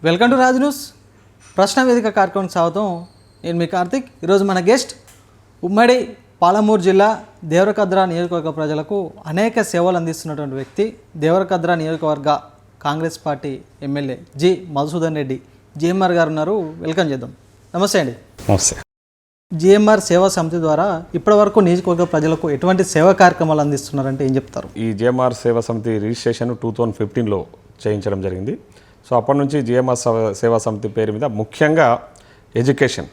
Welcome to Raj news. ప్రశ్న వేదిక కార్యక్రమం స్వాగతం. నేను మీ కార్తిక్. ఈరోజు మన గెస్ట్ ఉమ్మడి పాలమూరు జిల్లా దేవరకద్ర నియోజకవర్గ ప్రజలకు అనేక సేవలు అందిస్తున్నటువంటి వ్యక్తి, దేవరకద్ర నియోజకవర్గ Congress party MLA G Madhusudan Reddy GMR గారు ఉన్నారు. వెల్కమ్ చేద్దాం. నమస్తే అండి. నమస్తే. జిఎంఆర్ సేవా సమితి ద్వారా ఇప్పటివరకు నియోజకవర్గ ప్రజలకు ఎటువంటి సేవా కార్యక్రమాలు అందిస్తున్నారంటే ఏం చెప్తారు? ఈ జిఎంఆర్ సేవా సమితి రిజిస్ట్రేషన్ 2015లో చేయించడం జరిగింది. సో అప్పటి నుంచి జిఎంఆర్ సేవా సమితి పేరు మీద ముఖ్యంగా ఎడ్యుకేషన్,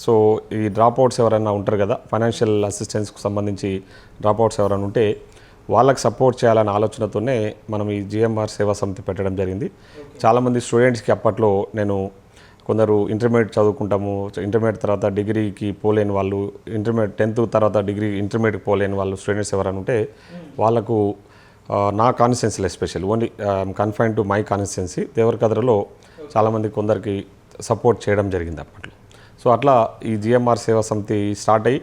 సో ఈ డ్రాప్అవుట్స్ ఎవరైనా ఉంటారు కదా, ఫైనాన్షియల్ అసిస్టెన్స్కి సంబంధించి డ్రాప్అవుట్స్ ఎవరైనా ఉంటే వాళ్ళకి సపోర్ట్ చేయాలనే ఆలోచనతోనే మనం ఈ జిఎంఆర్ సేవా సమితి పెట్టడం జరిగింది. చాలామంది స్టూడెంట్స్కి అప్పట్లో నేను కొందరు ఇంటర్మీడియట్ చదువుకుంటాము, ఇంటర్మీడియట్ తర్వాత డిగ్రీకి పోలేని వాళ్ళు, ఇంటర్మీడియట్ 10th తర్వాత డిగ్రీ ఇంటర్మీడియట్కి పోలేని వాళ్ళు స్టూడెంట్స్ ఎవరైనా ఉంటే వాళ్ళకు నా కాన్స్టిట్యున్సీలో special only confine to my constituency దేవరకద్రలో చాలామంది కొందరికి సపోర్ట్ చేయడం జరిగింది అప్పట్లో. సో అట్లా ఈ జిఎంఆర్ సేవా సమితి స్టార్ట్ అయ్యి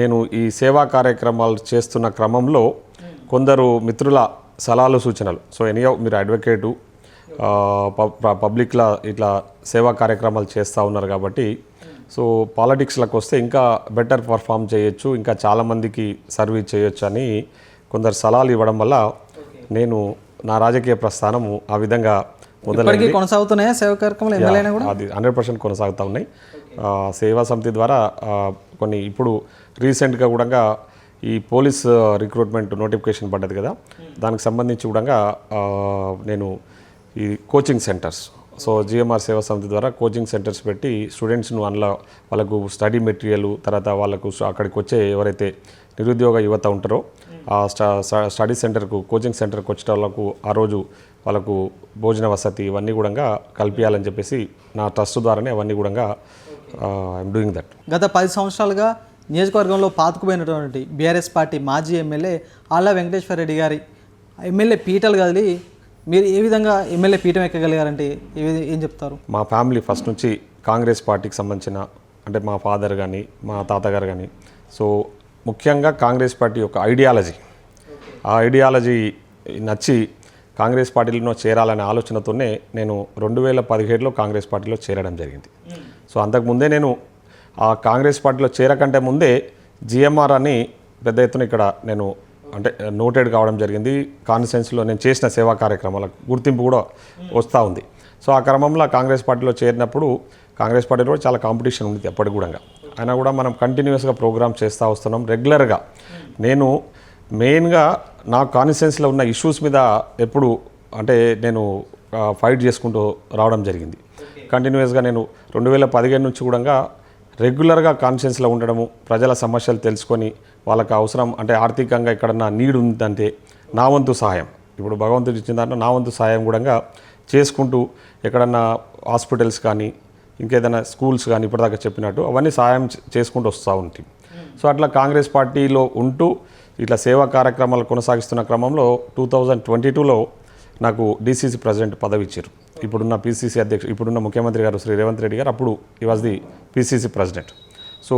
నేను ఈ సేవా కార్యక్రమాలు చేస్తున్న క్రమంలో కొందరు మిత్రుల సలహాలు సూచనలు, సో ఎనీయో మీరు అడ్వకేటు పబ్లిక్లా ఇట్లా సేవా కార్యక్రమాలు చేస్తూ ఉన్నారు కాబట్టి సో పాలిటిక్స్లకు వస్తే ఇంకా బెటర్ పర్ఫామ్ చేయొచ్చు, ఇంకా చాలామందికి సర్వీస్ చేయొచ్చు అని కొందరు సలహాలు ఇవ్వడం వల్ల నేను నా రాజకీయ ప్రస్థానము ఆ విధంగా మొదలైంది. కొనసాగుతున్నాయా సేవా కార్యక్రమాలు? అది 100% కొనసాగుతూ ఉన్నాయి. సేవా సమితి ద్వారా కొన్ని ఇప్పుడు రీసెంట్గా కూడా ఈ పోలీస్ రిక్రూట్మెంట్ నోటిఫికేషన్ పడ్డది కదా, దానికి సంబంధించి కూడా నేను ఈ కోచింగ్ సెంటర్స్, సో జిఎంఆర్ సేవా సమితి ద్వారా కోచింగ్ సెంటర్స్ పెట్టి స్టూడెంట్స్ను అందులో వాళ్ళకు స్టడీ మెటీరియల్, తర్వాత వాళ్ళకు అక్కడికి వచ్చే ఎవరైతే నిరుద్యోగ యువత ఉంటారో ఆ స్టడీ సెంటర్కు కోచింగ్ సెంటర్కి వచ్చే వాళ్ళకు ఆ రోజు వాళ్ళకు భోజన వసతి ఇవన్నీ కూడా కల్పించాలని చెప్పేసి నా ట్రస్ట్ ద్వారానే అవన్నీ కూడా ఐఎమ్ డూయింగ్ దట్. గత 10 సంవత్సరాలుగా నియోజకవర్గంలో పాతుకుపోయినటువంటి బీఆర్ఎస్ పార్టీ మాజీ ఎమ్మెల్యే ఆళ్ళ వెంకటేశ్వర రెడ్డి గారి ఎమ్మెల్యే పీటలు కదిలి మీరు ఏ విధంగా ఎమ్మెల్యే పీఠం ఎక్కగలిగారంటే ఏం చెప్తారు? మా ఫ్యామిలీ ఫస్ట్ నుంచి కాంగ్రెస్ పార్టీకి సంబంధించిన, అంటే మా ఫాదర్ కానీ మా తాతగారు కానీ, సో ముఖ్యంగా కాంగ్రెస్ పార్టీ యొక్క ఐడియాలజీ, ఆ ఐడియాలజీ నచ్చి కాంగ్రెస్ పార్టీలో చేరాలనే ఆలోచనతోనే నేను 2017లో కాంగ్రెస్ పార్టీలో చేరడం జరిగింది. సో అంతకుముందే నేను ఆ కాంగ్రెస్ పార్టీలో చేరకంటే ముందే జిఎంఆర్ అని పెద్ద ఎత్తున ఇక్కడ నేను అంటే నోటెడ్ కావడం జరిగింది. కాన్స్టిట్యున్సీలో నేను చేసిన సేవా కార్యక్రమాలకు గుర్తింపు కూడా వస్తూ ఉంది. సో ఆ క్రమంలో కాంగ్రెస్ పార్టీలో చేరినప్పుడు కాంగ్రెస్ పార్టీలో చాలా కాంపిటీషన్ ఉంది ఎప్పటికి కూడా, అయినా కూడా మనం కంటిన్యూస్గా ప్రోగ్రామ్ చేస్తూ వస్తున్నాం రెగ్యులర్గా. నేను మెయిన్గా నా కాన్స్టిట్యున్సీలో ఉన్న ఇష్యూస్ మీద ఎప్పుడు అంటే నేను ఫైట్ చేసుకుంటూ రావడం జరిగింది. కంటిన్యూస్గా నేను 2015 నుంచి కూడా రెగ్యులర్గా కాన్స్టిట్యున్సీలో ఉండడము, ప్రజల సమస్యలు తెలుసుకొని వాళ్ళకి అవసరం అంటే ఆర్థికంగా ఎక్కడన్నా నీడ్ ఉందంటే నా వంతు సహాయం, ఇప్పుడు భగవంతుడు ఇచ్చిన దాంట్లో నా వంతు సహాయం కూడా చేసుకుంటూ ఎక్కడన్నా హాస్పిటల్స్ కానీ ఇంకేదైనా స్కూల్స్ కానీ ఇప్పటిదాకా చెప్పినట్టు అవన్నీ సహాయం చేసుకుంటూ వస్తూ ఉంటాయి. సో అట్లా కాంగ్రెస్ పార్టీలో ఉంటూ ఇట్లా సేవా కార్యక్రమాలు కొనసాగిస్తున్న క్రమంలో 2022లో నాకు డీసీసీ ప్రెసిడెంట్ పదవి ఇచ్చారు. ఇప్పుడున్న పీసీసీ అధ్యక్షుడు, ఇప్పుడున్న ముఖ్యమంత్రి గారు శ్రీ రేవంత్ రెడ్డి గారు అప్పుడు ఈ was the PCC president. So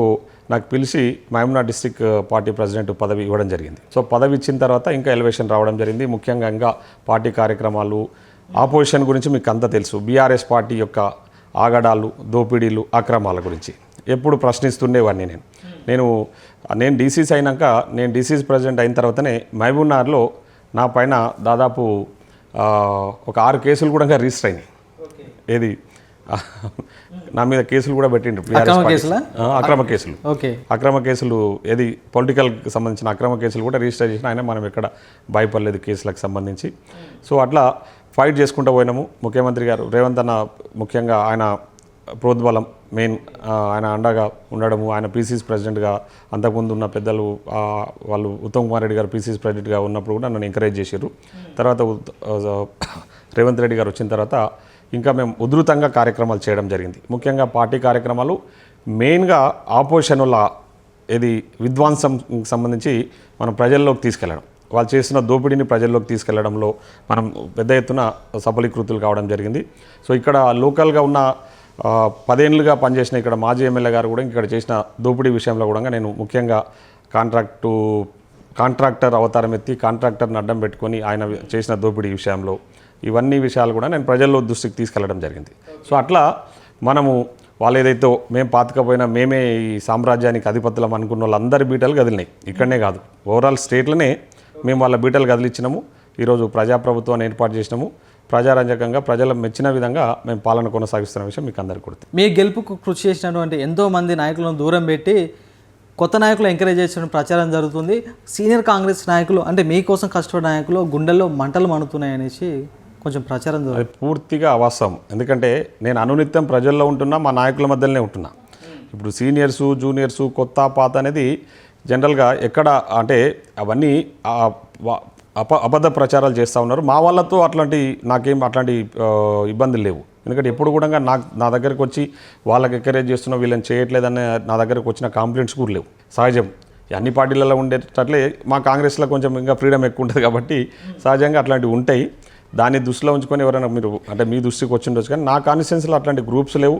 నాకు పిలిచి మహబూబ్నగర్ డిస్ట్రిక్ట్ పార్టీ ప్రెసిడెంట్ పదవి ఇవ్వడం జరిగింది. సో పదవి ఇచ్చిన తర్వాత ఇంకా ఎలివేషన్ రావడం జరిగింది. ముఖ్యంగా ఇంకా పార్టీ కార్యక్రమాలు, ఆపోజిషన్ గురించి మీకు అంతా తెలుసు. బీఆర్ఎస్ పార్టీ యొక్క ఆగడాలు, దోపిడీలు, అక్రమాల గురించి ఎప్పుడు ప్రశ్నిస్తుండేవాడిని. నేను డీసీసీ అయినాక, నేను డీసీసీ ప్రెసిడెంట్ అయిన తర్వాతనే మహబూబ్నగర్లో నా పైన దాదాపు ఒక 6 కేసులు కూడా రిజిస్టర్ అయినాయి. ఏది నా మీద కేసులు కూడా పెట్టిండ్రు, అక్రమ కేసులు ఏది పొలిటికల్కి సంబంధించిన అక్రమ కేసులు కూడా రిజిస్టర్ చేసిన ఆయన, మనం ఎక్కడ భయపడలేదు కేసులకు సంబంధించి. సో అట్లా ఫైట్ చేసుకుంటూ పోయినాము. ముఖ్యమంత్రి గారు రేవంత్ అన్న ముఖ్యంగా ఆయన ప్రోద్బలం మెయిన్, ఆయన అండగా ఉండడము, ఆయన పీసీసీ ప్రెసిడెంట్గా అంతకుముందు ఉన్న పెద్దలు వాళ్ళు ఉత్తమ్ కుమార్ రెడ్డి గారు పీసీసీ ప్రెసిడెంట్గా ఉన్నప్పుడు కూడా నన్ను ఎంకరేజ్ చేశారు. తర్వాత రేవంత్ రెడ్డి గారు వచ్చిన తర్వాత ఇంకా మేము ఉధృతంగా కార్యక్రమాలు చేయడం జరిగింది. ముఖ్యంగా పార్టీ కార్యక్రమాలు మెయిన్గా ఆపోజిషన్ వల్ల ఇది విధ్వంసం సంబంధించి మనం ప్రజల్లోకి తీసుకెళ్ళడం, వాళ్ళు చేసిన దోపిడీని ప్రజల్లోకి తీసుకెళ్లడంలో మనం పెద్ద ఎత్తున సఫలీకృతులు కావడం జరిగింది. సో ఇక్కడ లోకల్గా ఉన్న 10 ఏళ్ళుగా పనిచేసిన ఇక్కడ మాజీ ఎమ్మెల్యే గారు కూడా ఇక్కడ చేసిన దోపిడీ విషయంలో కూడా నేను ముఖ్యంగా కాంట్రాక్టర్ అవతారం ఎత్తి కాంట్రాక్టర్ని అడ్డం పెట్టుకొని ఆయన చేసిన దోపిడీ విషయంలో ఇవన్నీ విషయాలు కూడా నేను ప్రజల్లో దృష్టికి తీసుకెళ్లడం జరిగింది. సో అట్లా మనము వాళ్ళు ఏదైతే మేము పాతకపోయినా మేమే ఈ సామ్రాజ్యానికి అధిపతులం అనుకున్న వాళ్ళందరి బీటలు కదిలినాయి. ఇక్కడనే కాదు, ఓవరాల్ స్టేట్లోనే మేము వాళ్ళ బీటలు కదిలిచ్చినాము. ఈరోజు ప్రజాప్రభుత్వాన్ని ఏర్పాటు చేసినాము. ప్రజారంజకంగా ప్రజల మెచ్చిన విధంగా మేము పాలన కొనసాగిస్తున్న విషయం మీకు అందరికీ గుర్తు. మీ గెలుపుకు కృషి చేసినటువంటి ఎంతోమంది నాయకులను దూరం పెట్టి కొత్త నాయకులు ఎంకరేజ్ చేసిన ప్రచారం జరుగుతుంది. సీనియర్ కాంగ్రెస్ నాయకులు అంటే మీకోసం కష్టపడే నాయకులు గుండెల్లో మంటలు మణుతున్నాయి అనేసి కొంచెం ప్రచారం జరుగుతుంది. అది పూర్తిగా అవాస్తవం. ఎందుకంటే నేను అనునిత్యం ప్రజల్లో ఉంటున్నా, మా నాయకుల మధ్యలోనే ఉంటున్నా. ఇప్పుడు సీనియర్సు జూనియర్సు కొత్త పాత అనేది జనరల్గా ఎక్కడ అంటే అవన్నీ అబద్ధ ప్రచారాలు చేస్తూ ఉన్నారు. మా వాళ్ళతో నాకేం అట్లాంటి ఇబ్బందులు లేవు. ఎందుకంటే ఎప్పుడు కూడా నా దగ్గరకు వచ్చి వాళ్ళకి ఎంకరేజ్ చేస్తున్నా వీళ్ళని చేయట్లేదని నా దగ్గరకు వచ్చిన కంప్లైంట్స్ కూడా లేవు. సహజం, అన్ని పార్టీలలో ఉండేటట్లే మా కాంగ్రెస్లో కొంచెం ఇంకా ఫ్రీడమ్ ఎక్కువ ఉంటుంది కాబట్టి సహజంగా అట్లాంటివి ఉంటాయి. దాన్ని దృష్టిలో ఉంచుకొని ఎవరైనా మీరు అంటే మీ దృష్టికి వచ్చి ఉండొచ్చు, కానీ నా కాన్స్టిట్యున్సీలో అట్లాంటి గ్రూప్స్ లేవు.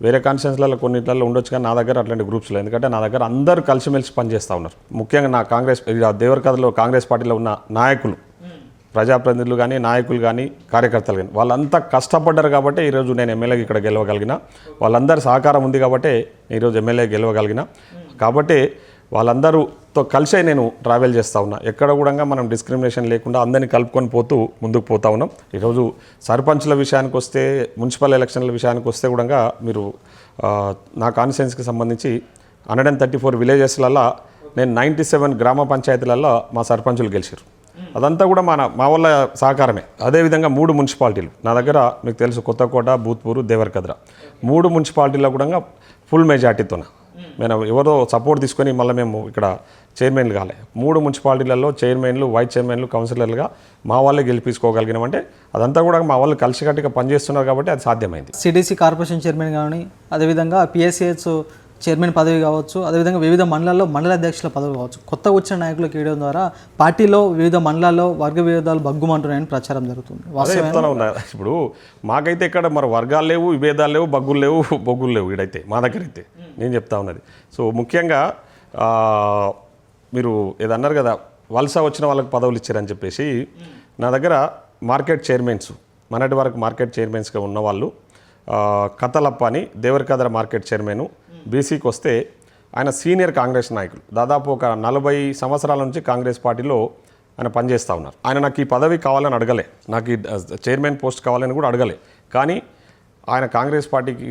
వేరే కాన్స్టిట్యున్సీలలో కొన్నిట్లలో ఉండొచ్చు, కానీ నా దగ్గర అట్లాంటి గ్రూప్స్ లేవు. ఎందుకంటే నా దగ్గర అందరూ కలిసిమెలిసి పనిచేస్తూ ఉన్నారు. ముఖ్యంగా నా దేవరకథలో కాంగ్రెస్ పార్టీలో ఉన్న నాయకులు, ప్రజాప్రతినిధులు కానీ నాయకులు కానీ కార్యకర్తలు కానీ వాళ్ళంతా కష్టపడ్డారు కాబట్టి ఈరోజు నేను ఎమ్మెల్యేగా ఇక్కడ గెలవగలిగిన. వాళ్ళందరి సహకారం ఉంది కాబట్టి ఈరోజు ఎమ్మెల్యే గెలవగలిగిన. కాబట్టి వాళ్ళందరూతో కలిసే నేను ట్రావెల్ చేస్తూ ఉన్నా. ఎక్కడ కూడా మనం డిస్క్రిమినేషన్ లేకుండా అందరినీ కలుపుకొని ముందుకు పోతా ఉన్నాం. ఈరోజు సర్పంచ్ల విషయానికి వస్తే, మున్సిపల్ ఎలక్షన్ల విషయానికి వస్తే కూడా మీరు నా కాన్స్టిట్యున్సీకి సంబంధించి 134 విలేజెస్లలో నేను 97 గ్రామ పంచాయతీలలో మా సర్పంచులు గెలిచారు. అదంతా కూడా మా వాళ్ళ సహకారమే. అదేవిధంగా 3 మున్సిపాలిటీలు నా దగ్గర మీకు తెలుసు, కొత్తకోట, భూత్పూరు, దేవరకద్ర 3 మున్సిపాలిటీలో కూడా ఫుల్ మెజార్టీతోన మేము ఎవరో సపోర్ట్ తీసుకొని మళ్ళీ మేము ఇక్కడ చైర్మన్లు కాలే. 3 మున్సిపాలిటీలలో చైర్మన్లు, వైస్ చైర్మన్లు, కౌన్సిలర్లుగా మా వాళ్ళే గెలిపించుకోగలిగినామంటే అదంతా కూడా మా వాళ్ళు కలిసికట్టుగా పనిచేస్తున్నారు కాబట్టి అది సాధ్యమైంది. సిడిసి కార్పొరేషన్ చైర్మన్ కానీ, అదేవిధంగా పిఎస్సిహెచ్ చైర్మన్ పదవి కావచ్చు, అదేవిధంగా వివిధ మండలాల్లో మండల అధ్యక్షుల పదవి కావచ్చు, కొత్తగా వచ్చిన నాయకులకు ఇవ్వడం ద్వారా పార్టీలో వివిధ మండలాల్లో వర్గ విభేదాలు బగ్గుమంటున్నాయని ప్రచారం జరుగుతుంది. ఇప్పుడు మాకైతే ఇక్కడ మరి వర్గాలు లేవు, విభేదాలు లేవు, బొగ్గులు లేవు. ఇడైతే మా దగ్గర అయితే నేను చెప్తా ఉన్నది. సో ముఖ్యంగా మీరు ఏదన్నారు కదా, వలస వచ్చిన వాళ్ళకి పదవులు ఇచ్చారని చెప్పేసి, నా దగ్గర మార్కెట్ చైర్మన్స్, మొన్నటి వరకు మార్కెట్ చైర్మన్స్గా ఉన్నవాళ్ళు, కథలప్ప అని దేవరకద్ర మార్కెట్ చైర్మన్, బీసీకి వస్తే ఆయన సీనియర్ కాంగ్రెస్ నాయకులు, దాదాపు ఒక 40 సంవత్సరాల నుంచి కాంగ్రెస్ పార్టీలో ఆయన పనిచేస్తూ ఉన్నారు. ఆయన నాకు ఈ పదవి కావాలని అడగలే, నాకు ఈ చైర్మన్ పోస్ట్ కావాలని కూడా అడగలే. కానీ ఆయన కాంగ్రెస్ పార్టీకి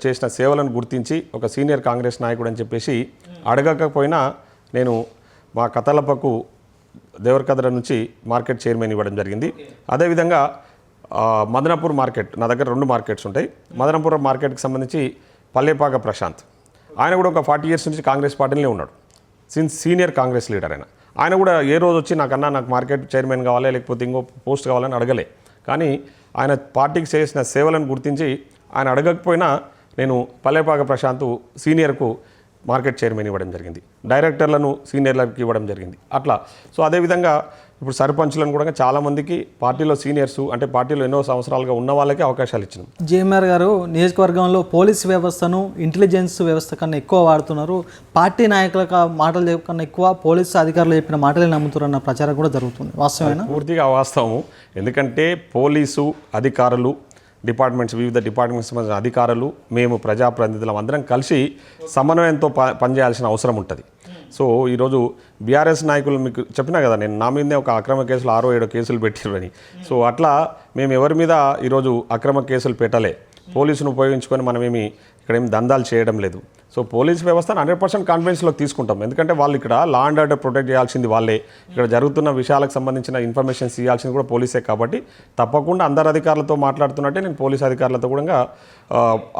చేసిన సేవలను గుర్తించి ఒక సీనియర్ కాంగ్రెస్ నాయకుడు అని చెప్పేసి అడగకపోయినా నేను మా కథలప్పకు దేవరకద్ర నుంచి మార్కెట్ చైర్మన్ ఇవ్వడం జరిగింది. అదేవిధంగా మదనపూర్ మార్కెట్, నా దగ్గర 2 మార్కెట్స్ ఉంటాయి. మదనపూర్ మార్కెట్కి సంబంధించి పల్లెపాక ప్రశాంత్, ఆయన కూడా ఒక 40 years నుంచి కాంగ్రెస్ పార్టీలోనే ఉన్నాడు. సీనియర్ కాంగ్రెస్ లీడర్ ఆయన కూడా ఏ రోజు వచ్చి నాకు మార్కెట్ చైర్మన్ కావాలి లేకపోతే ఇంకో పోస్ట్ కావాలని అడగలే. కానీ ఆయన పార్టీకి చేసిన సేవలను గుర్తించి ఆయన అడగకపోయినా నేను పల్లెపాక ప్రశాంత్ సీనియర్కు మార్కెట్ చైర్మన్ ఇవ్వడం జరిగింది, డైరెక్టర్లను సీనియర్లకు ఇవ్వడం జరిగింది. అట్లా సో అదేవిధంగా ఇప్పుడు సర్పంచ్లను కూడా చాలామందికి పార్టీలో సీనియర్సు అంటే పార్టీలో ఎన్నో సంవత్సరాలుగా ఉన్న వాళ్ళకి అవకాశాలు ఇచ్చినాం. జేఎంఆర్ గారు నియోజకవర్గంలో పోలీస్ వ్యవస్థను ఇంటెలిజెన్స్ వ్యవస్థ కన్నా ఎక్కువ వాడుతున్నారు, పార్టీ నాయకుల మాటలు కన్నా ఎక్కువ పోలీసు అధికారులు చెప్పిన మాటలే నమ్ముతారన్న ప్రచారం కూడా జరుగుతుంది. వాస్తవమేనా? పూర్తిగా వాస్తవము. ఎందుకంటే పోలీసు అధికారులు, వివిధ డిపార్ట్మెంట్స్ సంబంధించిన అధికారులు, మేము ప్రజాప్రతినిధులం అందరం కలిసి సమన్వయంతో పనిచేయాల్సిన అవసరం ఉంటుంది. సో ఈరోజు బీఆర్ఎస్ నాయకులు మీకు చెప్పినా కదా, నేను నా మీదనే ఒక అక్రమ కేసులు 6-7 కేసులు పెట్టిరని. సో అట్లా మేము ఎవరి మీద ఈరోజు అక్రమ కేసులు పెట్టలే. పోలీసును ఉపయోగించుకొని మనమేమి ఇక్కడ ఏమి దందాలు చేయడం లేదు. సో పోలీస్ వ్యవస్థను 100% కాన్ఫిడెన్స్లోకి తీసుకుంటాం. ఎందుకంటే వాళ్ళు ఇక్కడ లా అండ్ ఆర్డర్ ప్రొటెక్ట్ చేయాల్సింది వాళ్ళే, ఇక్కడ జరుగుతున్న విషయాలకు సంబంధించిన ఇన్ఫర్మేషన్స్ ఇవ్వాల్సింది కూడా పోలీసే. కాబట్టి తప్పకుండా అందరు అధికారులతో మాట్లాడుతున్నట్టే నేను పోలీస్ అధికారులతో కూడా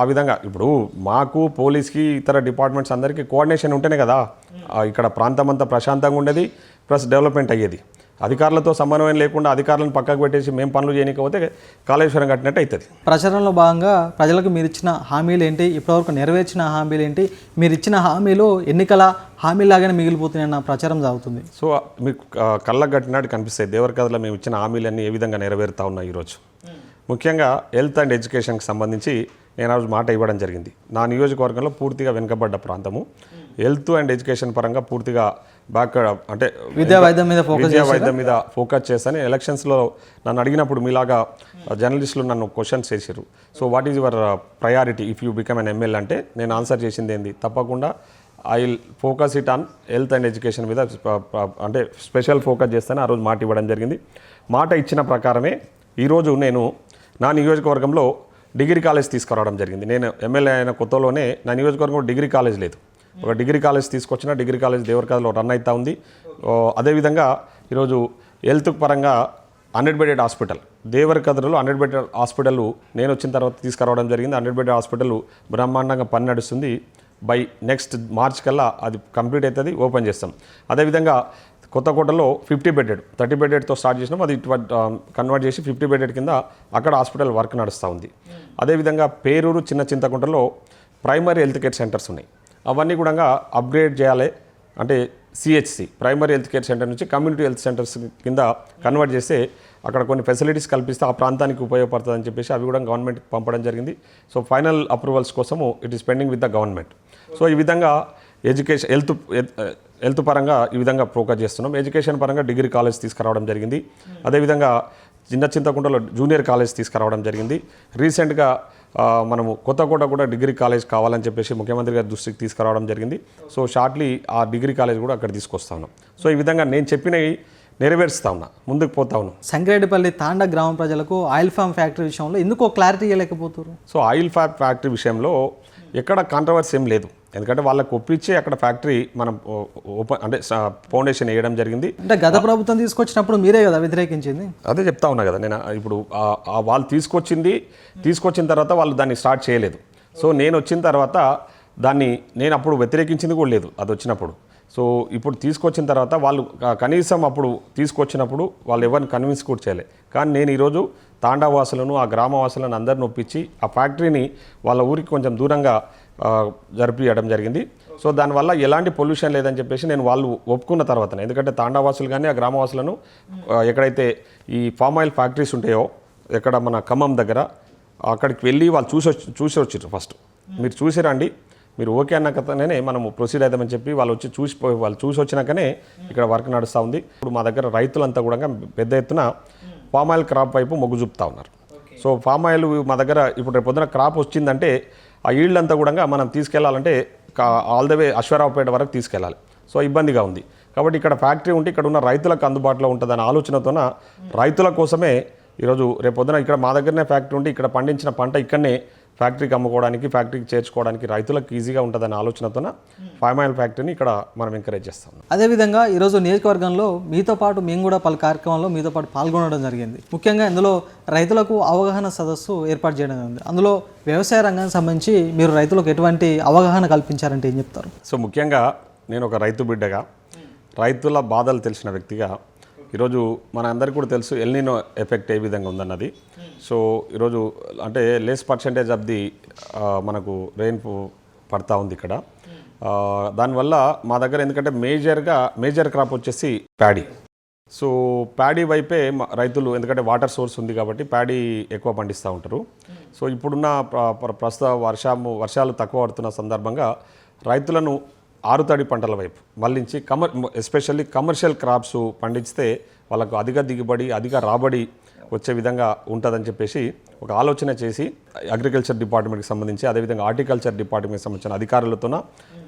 ఆ విధంగా ఇప్పుడు మాకు పోలీస్కి ఇతర డిపార్ట్మెంట్స్ అందరికీ కోఆర్డినేషన్ ఉంటేనే కదా ఇక్కడ ప్రాంతం అంతా ప్రశాంతంగా ఉండేది, ప్లస్ డెవలప్మెంట్ అయ్యేది. అధికారులతో సమన్వయం లేకుండా అధికారులను పక్కకు పెట్టేసి మేము పనులు చేయకపోతే కాళేశ్వరం కట్టినట్టు అవుతుంది. ప్రచారంలో భాగంగా ప్రజలకు మీరు ఇచ్చిన హామీలు ఏంటి, ఇప్పటివరకు నెరవేర్చిన హామీలు ఏంటి, మీరు ఇచ్చిన హామీలు ఎన్నికల హామీలాగానే మిగిలిపోతున్నాయన్న ప్రచారం సాగుతుంది. సో మీకు కళ్ళకు కట్టినట్టు కనిపిస్తాయి దేవరకథలో మేము ఇచ్చిన హామీలన్నీ ఏ విధంగా నెరవేరుతా ఉన్నాయి ఈరోజు. ముఖ్యంగా హెల్త్ అండ్ ఎడ్యుకేషన్కి సంబంధించి నేను ఆ రోజు మాట ఇవ్వడం జరిగింది. నా నియోజకవర్గంలో పూర్తిగా వెనుకబడ్డ ప్రాంతము, హెల్త్ అండ్ ఎడ్యుకేషన్ పరంగా పూర్తిగా బ్యాక్ అంటే విద్యా వైద్యం మీద ఫోకస్ చేస్తాను. ఎలక్షన్స్లో నన్ను అడిగినప్పుడు మీలాగా జర్నలిస్టులు నన్ను క్వశ్చన్స్ చేశారు. So what is your priority if you become an MLA అంటే నేను ఆన్సర్ చేసింది ఏంది, తప్పకుండా I will focus it on health and education మీద అంటే స్పెషల్ ఫోకస్ చేస్తాను. ఆ రోజు మాట ఇవ్వడం జరిగింది. మాట ఇచ్చిన ప్రకారమే ఈరోజు నేను నా నియోజకవర్గంలో డిగ్రీ కాలేజ్ తీసుకురావడం జరిగింది. నేను ఎమ్మెల్యే అయిన కొత్తలోనే నా నియోజకవర్గంలో డిగ్రీ కాలేజ్ లేదు. ఒక డిగ్రీ కాలేజ్ తీసుకొచ్చిన డిగ్రీ కాలేజ్ దేవరకథలో రన్ అవుతూ ఉంది. అదేవిధంగా ఈరోజు హెల్త్ పరంగా 100 బెడెడ్ హాస్పిటల్ దేవరకథలో 100 బెడెడ్ హాస్పిటల్ నేను వచ్చిన తర్వాత తీసుకురావడం జరిగింది. 100 బెడెడ్ హాస్పిటల్ బ్రహ్మాండంగా పని నడుస్తుంది. బై నెక్స్ట్ మార్చ్ కల్లా అది కంప్లీట్ అవుతుంది, ఓపెన్ చేస్తాం. అదేవిధంగా కొత్తకోటలో 50 బెడెడ్ 30 బెడెడ్తో స్టార్ట్ చేసినాం. అది కన్వర్ట్ చేసి 50 బెడెడ్ కింద అక్కడ హాస్పిటల్ వర్క్ నడుస్తూ ఉంది. అదేవిధంగా పేరూరు చిన్న చింతకుంటలో ప్రైమరీ హెల్త్ కేర్ సెంటర్స్ ఉన్నాయి. అవన్నీ కూడా అప్గ్రేడ్ చేయాలి. అంటే CHC primary health care centre నుంచి కమ్యూనిటీ హెల్త్ సెంటర్స్ కింద కన్వర్ట్ చేస్తే అక్కడ కొన్ని ఫెసిలిటీస్ కల్పిస్తే ఆ ప్రాంతానికి ఉపయోగపడుతుందని చెప్పేసి అవి కూడా గవర్నమెంట్కి పంపడం జరిగింది. సో ఫైనల్ అప్రూవల్స్ కోసము it is pending with the government. So ఈ విధంగా ఎడ్యుకేషన్ హెల్త్ పరంగా ఈ విధంగా ఫోకస్ చేస్తున్నాం. ఎడ్యుకేషన్ పరంగా డిగ్రీ కాలేజ్ తీసుకురావడం జరిగింది. అదేవిధంగా చిన్న చింతకుంటలో జూనియర్ కాలేజ్ తీసుకురావడం జరిగింది. రీసెంట్గా మనము కొత్తకోట కూడా డిగ్రీ కాలేజ్ కావాలని చెప్పేసి ముఖ్యమంత్రి గారి దృష్టికి తీసుకురావడం జరిగింది. సో షార్ట్లీ ఆ డిగ్రీ కాలేజ్ కూడా అక్కడ తీసుకొస్తా ఉన్నాం. సో ఈ విధంగా నేను చెప్పినవి నెరవేరుస్తా ఉన్నా, ముందుకు పోతా ఉన్నాం. సంగారెడ్డిపల్లి తాండా గ్రామ ప్రజలకు ఆయిల్ ఫామ్ ఫ్యాక్టరీ విషయంలో ఎందుకో క్లారిటీ ఇవ్వలేకపోతారు. సో ఆయిల్ ఫ్యాక్టరీ విషయంలో ఎక్కడ కాంట్రవర్సీ ఏం లేదు. ఎందుకంటే వాళ్ళకు ఒప్పించి అక్కడ ఫ్యాక్టరీ మనం ఓపెన్ అంటే ఫౌండేషన్ వేయడం జరిగింది. అంటే గత ప్రభుత్వం తీసుకొచ్చినప్పుడు మీరే కదా వ్యతిరేకించింది. అదే చెప్తా ఉన్నా కదా నేను. ఇప్పుడు వాళ్ళు తీసుకొచ్చిన తర్వాత వాళ్ళు దాన్ని స్టార్ట్ చేయలేదు. సో నేను వచ్చిన తర్వాత దాన్ని నేను అప్పుడు వ్యతిరేకించింది కూడా లేదు అది వచ్చినప్పుడు. సో ఇప్పుడు తీసుకొచ్చిన తర్వాత వాళ్ళు కనీసం అప్పుడు తీసుకొచ్చినప్పుడు వాళ్ళు ఎవరిని కన్విన్స్ కూడా చేయలేదు. కానీ నేను ఈరోజు తాండావాసులను ఆ గ్రామవాసులను అందరిని ఒప్పించి ఆ ఫ్యాక్టరీని వాళ్ళ ఊరికి కొంచెం దూరంగా జరిపియడం జరిగింది. సో దానివల్ల ఎలాంటి పొల్యూషన్ లేదని చెప్పేసి నేను వాళ్ళు ఒప్పుకున్న తర్వాత, ఎందుకంటే తాండావాసులు కానీ ఆ గ్రామవాసులను ఎక్కడైతే ఈ ఫామ్ ఆయిల్ ఫ్యాక్టరీస్ ఉంటాయో ఎక్కడ మన ఖమ్మం దగ్గర అక్కడికి వెళ్ళి వాళ్ళు చూసి వచ్చారు. ఫస్ట్ మీరు చూసి రండి, మీరు ఓకే అన్నాకనే మనము ప్రొసీడ్ అవుతామని చెప్పి వాళ్ళు చూసి వచ్చినాకనే ఇక్కడ వర్క్ నడుస్తూ ఉంది. ఇప్పుడు మా దగ్గర రైతులంతా కూడా పెద్ద ఎత్తున ఫామ్ ఆయిల్ క్రాప్ వైపు మొగ్గు చూపుతా ఉన్నారు. సో ఫామ్ ఆయిల్ మా దగ్గర ఇప్పుడు రేపు పొద్దున క్రాప్ వచ్చిందంటే ఆ ఈల్డ్ అంతా కూడా మనం తీసుకెళ్లాలంటే ఆల్ ద వే అశ్వారావుపేట వరకు తీసుకెళ్ళాలి. సో ఇబ్బందిగా ఉంది. కాబట్టి ఇక్కడ ఫ్యాక్టరీ ఉంటే ఇక్కడ ఉన్న రైతులకు అందుబాటులో ఉంటుందనే ఆలోచనతోన రైతుల కోసమే ఈరోజు రేపు పొద్దున ఇక్కడ మా దగ్గరనే ఫ్యాక్టరీ ఉంటే ఇక్కడ పండించిన పంట ఇక్కడనే ఫ్యాక్టరీకి అమ్ముకోవడానికి ఫ్యాక్టరీకి చేర్చుకోవడానికి రైతులకు ఈజీగా ఉంటుందనే ఆలోచనతోన ఫామ్ ఆయిల్ ఫ్యాక్టరీని ఇక్కడ మనం ఎంకరేజ్ చేస్తాం. అదేవిధంగా ఈరోజు నియోజకవర్గంలో మీతో పాటు మేము కూడా పలు కార్యక్రమాల్లో మీతో పాటు పాల్గొనడం జరిగింది. ముఖ్యంగా ఇందులో రైతులకు అవగాహన సదస్సు ఏర్పాటు చేయడం జరిగింది. అందులో వ్యవసాయ రంగానికి సంబంధించి మీరు రైతులకు ఎటువంటి అవగాహన కల్పించారంటే ఏం చెప్తారు? సో ముఖ్యంగా నేను ఒక రైతు బిడ్డగా, రైతుల బాధలు తెలిసిన వ్యక్తిగా, ఈరోజు మన అందరికీ కూడా తెలుసు ఎల్నినో ఎఫెక్ట్ ఏ విధంగా ఉందన్నది. సో ఈరోజు అంటే లెస్ పర్సెంటేజ్ ఆఫ్ ది మనకు రెయిన్ పడతా ఉంది ఇక్కడ. దానివల్ల మా దగ్గర ఎందుకంటే మేజర్ క్రాప్ వచ్చేసి ప్యాడీ. సో ప్యాడీ వైపే రైతులు, ఎందుకంటే వాటర్ సోర్స్ ఉంది కాబట్టి ప్యాడీ ఎక్కువ పండిస్తూ ఉంటారు. సో ఇప్పుడున్న ప్రస్తుత వర్షాలు తక్కువ పడుతున్న సందర్భంగా రైతులను ఆరుతడి పంటల వైపు మళ్ళించి ఎస్పెషల్లీ కమర్షియల్ క్రాప్స్ పండిస్తే వాళ్ళకు అధిక దిగుబడి, అధిక రాబడి వచ్చే విధంగా ఉంటుందని చెప్పేసి ఒక ఆలోచన చేసి అగ్రికల్చర్ డిపార్ట్మెంట్కి సంబంధించి అదేవిధంగా హార్టికల్చర్ డిపార్ట్మెంట్కి సంబంధించిన అధికారులతో